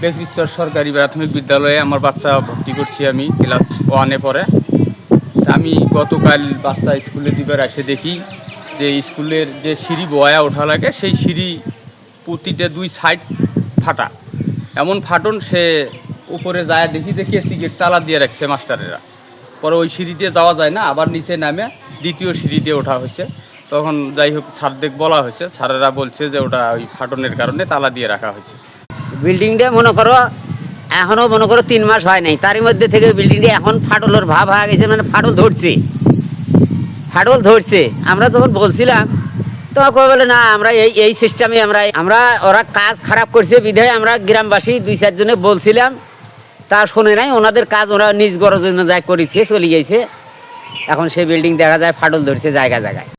বেকরিচর সরকারি প্রাথমিক বিদ্যালয়ে আমার বাচ্চা ভর্তি করছি, আমি ক্লাস 1-এ পড়ে। আমি গতকাল বাচ্চা স্কুলে দিবার এসে দেখি যে স্কুলের যে সিঁড়ি বয়া ওঠা লাগে সেই সিঁড়ি প্রতিটা 2 সাইড ফাটা, এমন ফাটন সে উপরে যায় দেখি যে কেসি গেট তালা দিয়ে রাখছে মাস্টারেরা। পরে ওই সিঁড়ি দিয়ে যাওয়া যায় না, আবার নিচে নামে দ্বিতীয় সিঁড়ি দিয়ে ওঠা হয়েছে। তখন যাই হোক স্যারদের বলা হয়েছে, স্যারেরা বলছে যে ওটা ওই ফাটনের কারণে তালা দিয়ে রাখা হয়েছে। বিল্ডিংটা মনে করো এখনও মনে করো 3 মাস হয় নাই, তারই মধ্যে থেকে বিল্ডিংটা এখন ফাটলের ভাব হয়ে গেছে, মানে ফাটল ধরছে। আমরা যখন বলছিলাম তখন কই বলে না আমরা এই সিস্টেমে আমরা ওরা কাজ খারাপ করছে বিধায় আমরা গ্রামবাসী 2-4 জনে বলছিলাম, তা শোনে নাই। ওনাদের কাজ ওরা নিজ গরজের জন্য যায় করিতে চলে গেছে। এখন সেই বিল্ডিং দেখা যায় ফাটল ধরছে জায়গায় জায়গায়।